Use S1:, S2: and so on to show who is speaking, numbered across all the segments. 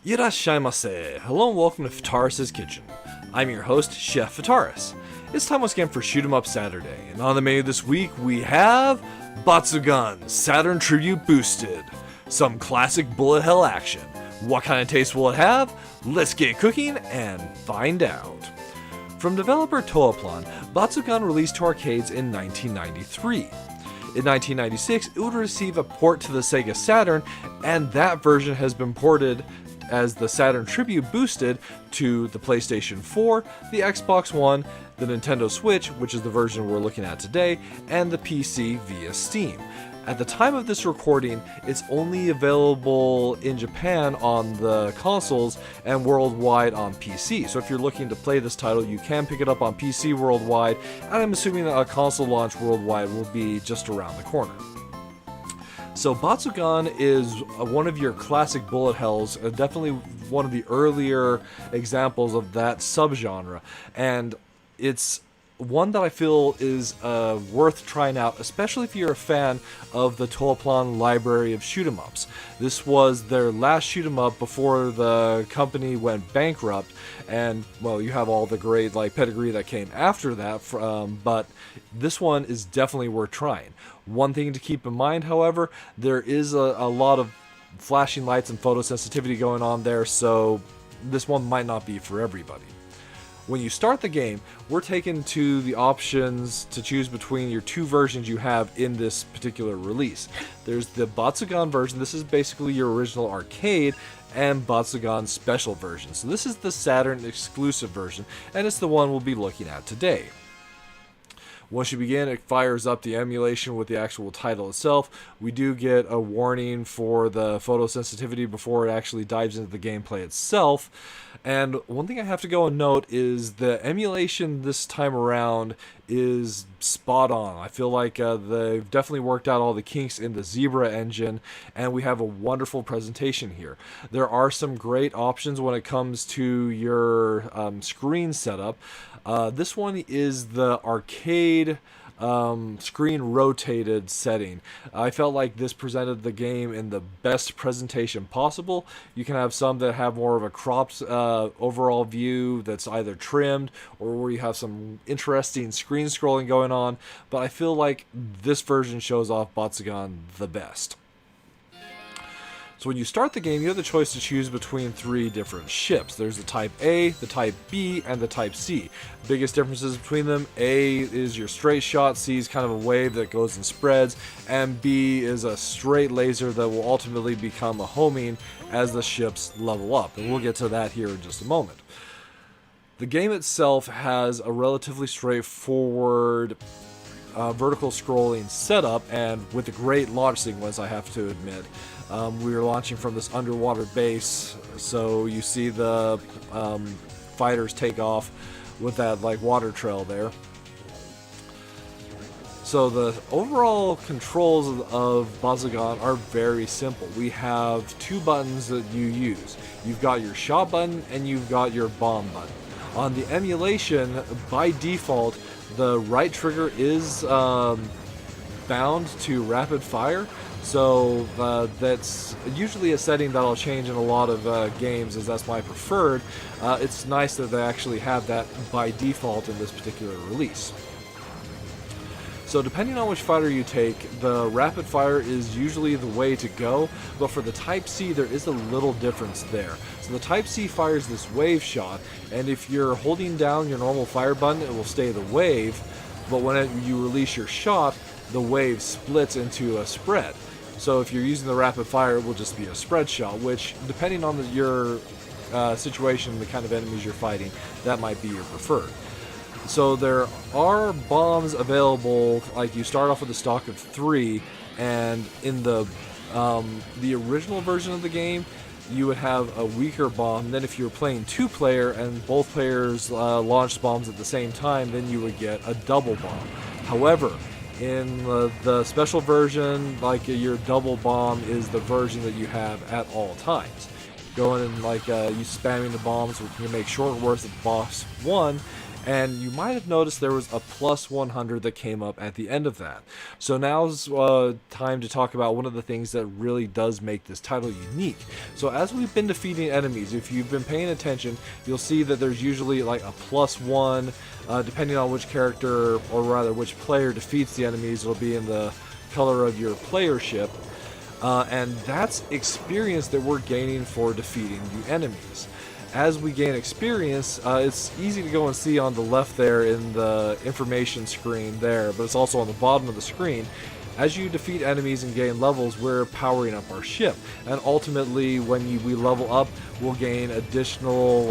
S1: Irashaimase. Hello and welcome to Fataris' Kitchen. I'm your host, Chef Fataris. It's time once again for Shoot 'em Up Saturday, and on the menu this week we have Batsugun Saturn Tribute Boosted. Some classic bullet hell action. What kind of taste will it have? Let's get cooking and find out. From developer Toaplan, Batsugun released to arcades in 1993. In 1996, it would receive a port to the Sega Saturn, and that version has been ported as the Saturn Tribute Boosted to the PlayStation 4, the Xbox One, the Nintendo Switch, which is the version we're looking at today, and the PC via Steam. At the time of this recording, it's only available in Japan on the consoles and worldwide on PC. So if you're looking to play this title, you can pick it up on PC worldwide, and I'm assuming that a console launch worldwide will be just around the corner. So Batsugun is one of your classic bullet hells, definitely one of the earlier examples of that subgenre, and it's one that I feel is worth trying out, especially if you're a fan of the Toaplan library of shoot 'em ups. This was their last shoot 'em up before the company went bankrupt, and well, you have all the great pedigree that came after that, but this one is definitely worth trying. One thing to keep in mind, however, there is a lot of flashing lights and photosensitivity going on there, so this one might not be for everybody. When you start the game, we're taken to the options to choose between your two versions you have in this particular release. There's the Batsugun version, this is basically your original arcade, and Batsugun special version. So this is the Saturn exclusive version, and it's the one we'll be looking at today. Once you begin, it fires up the emulation with the actual title itself. We do get a warning for the photosensitivity before it actually dives into the gameplay itself. And one thing I have to go and note is the emulation this time around is spot on. I feel like they've definitely worked out all the kinks in the Zebra engine, and we have a wonderful presentation here. There are some great options when it comes to your screen setup. This one is the arcade screen rotated setting. I felt like this presented the game in the best presentation possible. You can have some that have more of a cropped overall view that's either trimmed or where you have some interesting screen scrolling going on, but I feel like this version shows off Batsugun the best. So when you start the game, you have the choice to choose between three different ships. There's the Type A, the Type B, and the Type C. Biggest differences between them: A is your straight shot, C is kind of a wave that goes and spreads, and B is a straight laser that will ultimately become a homing as the ships level up. And we'll get to that here in just a moment. The game itself has a relatively straightforward vertical scrolling setup, and with a great launch sequence, I have to admit. We are launching from this underwater base, so you see the fighters take off with that water trail there. So the overall controls of Batsugun are very simple. We have two buttons that you use. You've got your shot button and you've got your bomb button. On the emulation, by default, the right trigger is bound to rapid fire. So that's usually a setting that I'll change in a lot of games, as that's my preferred. It's nice that they actually have that by default in this particular release. So depending on which fighter you take, the rapid fire is usually the way to go, but for the Type C there is a little difference there. So the Type C fires this wave shot, and if you're holding down your normal fire button, it will stay the wave, but when you release your shot, the wave splits into a spread. So if you're using the rapid fire, it will just be a spread shot, which, depending on your situation, the kind of enemies you're fighting, that might be your preferred. So there are bombs available, like you start off with a stock of 3, and in the original version of the game, you would have a weaker bomb. Then if you're playing 2-player and both players launched bombs at the same time, then you would get a double bomb. However, in the special version, your double bomb is the version that you have at all times. Going and you spamming the bombs, you can make short works of boss 1, And you might have noticed there was a plus 100 that came up at the end of that. So now's time to talk about one of the things that really does make this title unique. So as we've been defeating enemies, if you've been paying attention, you'll see that there's usually like a +1, depending on which character, or rather which player defeats the enemies, it'll be in the color of your playership. And that's experience that we're gaining for defeating the enemies. As we gain experience, it's easy to go and see on the left there in the information screen there, but it's also on the bottom of the screen. As you defeat enemies and gain levels, we're powering up our ship, and ultimately when we level up, we'll gain additional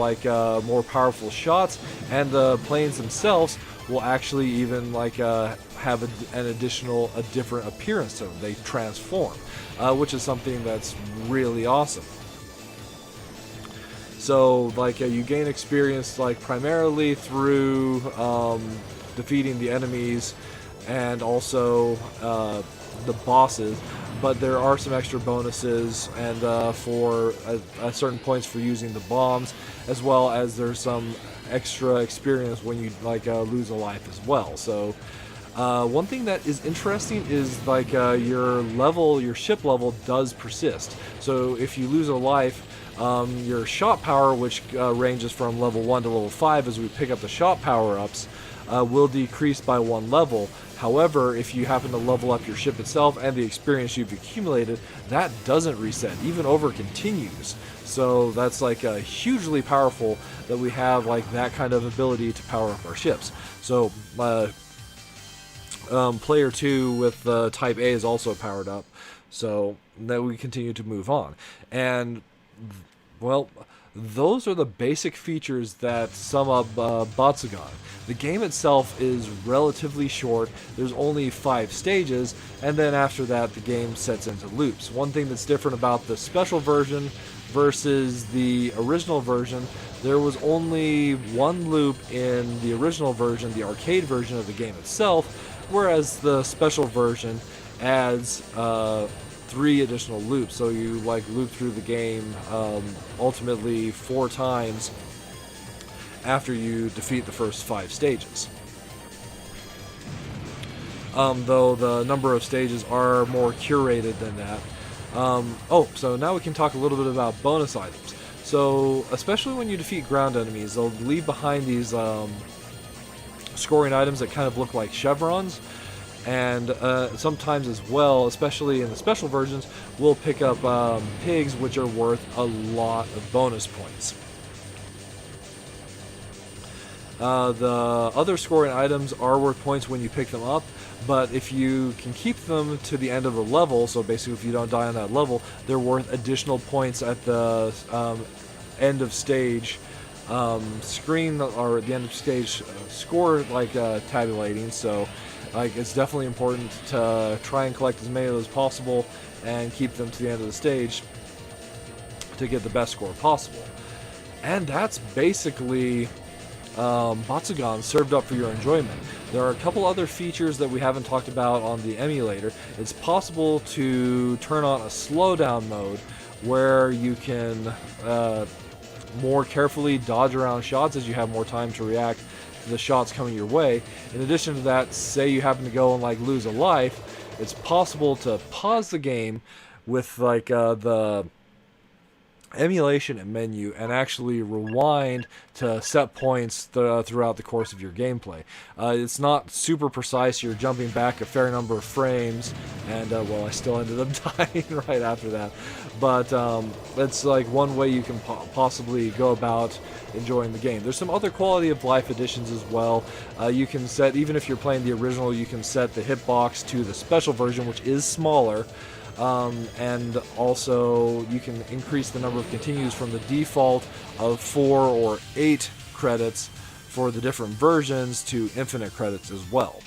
S1: more powerful shots, and the planes themselves will actually even have a different appearance to them. They transform, which is something that's really awesome. So you gain experience primarily through defeating the enemies and also the bosses, but there are some extra bonuses and for certain points for using the bombs, as well as there's some extra experience when you lose a life as well. So one thing that is interesting is your ship level does persist. So if you lose a life, your shot power, which ranges from level 1 to level 5 as we pick up the shot power-ups, will decrease by 1 level. However, if you happen to level up your ship itself and the experience you've accumulated, that doesn't reset, even over continues. So that's hugely powerful that we have that kind of ability to power up our ships. So player 2 with type A is also powered up, so that we continue to move on. And well, those are the basic features that sum up Batsugun. The game itself is relatively short. There's only 5 stages, and then after that the game sets into loops. One thing that's different about the special version versus the original version, there was only 1 loop in the original version, the arcade version of the game itself, whereas the special version adds 3 additional loops, so you loop through the game ultimately 4 times after you defeat the first 5 stages. Though the number of stages are more curated than that. So now we can talk a little bit about bonus items. So especially when you defeat ground enemies, they'll leave behind these scoring items that kind of look like chevrons. And sometimes as well, especially in the special versions, we'll pick up pigs, which are worth a lot of bonus points. The other scoring items are worth points when you pick them up, but if you can keep them to the end of the level, so basically if you don't die on that level, they're worth additional points at the end of stage screen, or at the end of stage score tabulating. So it's definitely important to try and collect as many of those as possible and keep them to the end of the stage to get the best score possible. And that's basically Batsugun served up for your enjoyment. There are a couple other features that we haven't talked about on the emulator. It's possible to turn on a slowdown mode where you can more carefully dodge around shots as you have more time to react to the shots coming your way. In addition to that, say you happen to go and lose a life, it's possible to pause the game with the emulation menu and actually rewind to set points throughout the course of your gameplay. It's not super precise. You're jumping back a fair number of frames, and I still ended up dying right after that. But it's one way you can possibly go about enjoying the game. There's some other quality of life additions as well. You can set, even if you're playing the original, you can set the hitbox to the special version, which is smaller. And also you can increase the number of continues from the default of 4 or 8 credits for the different versions to infinite credits as well.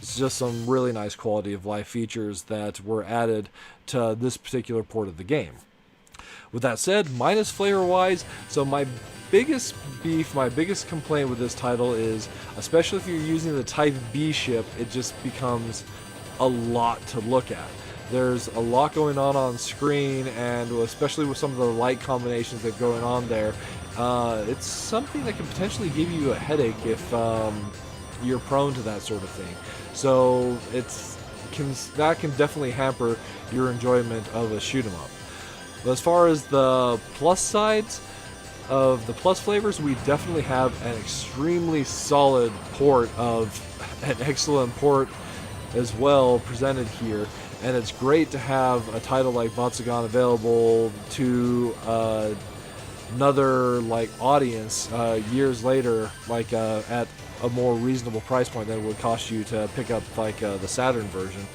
S1: It's just some really nice quality of life features that were added to this particular port of the game. With that said, minus flavor wise, so my biggest beef, my biggest complaint with this title is, especially if you're using the Type B ship, it just becomes a lot to look at. There's a lot going on screen, and especially with some of the light combinations that are going on there, it's something that can potentially give you a headache if you're prone to that sort of thing. So that can definitely hamper your enjoyment of a shoot 'em up. But as far as the plus sides of the plus flavors, we definitely have an extremely solid port of an excellent port as well presented here, and it's great to have a title like Batsugun available to another like audience years later, like at a more reasonable price point than it would cost you to pick up like the Saturn version.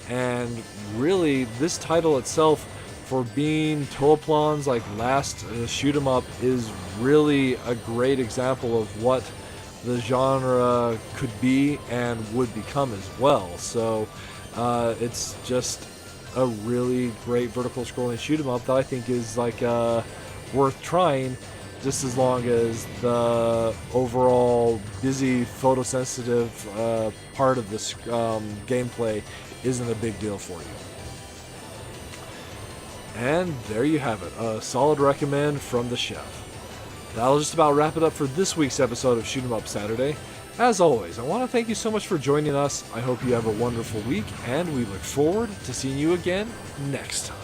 S1: And really, this title itself, for being Toaplan's like last shoot 'em up, is really a great example of what the genre could be and would become as well. So it's just a really great vertical scrolling shoot 'em up that I think is like worth trying, just as long as the overall busy photosensitive part of this gameplay isn't a big deal for you. And there you have it, a solid recommend from the chef. That'll just about wrap it up for this week's episode of Shoot 'em Up Saturday. As always, I want to thank you so much for joining us. I hope you have a wonderful week, and we look forward to seeing you again next time.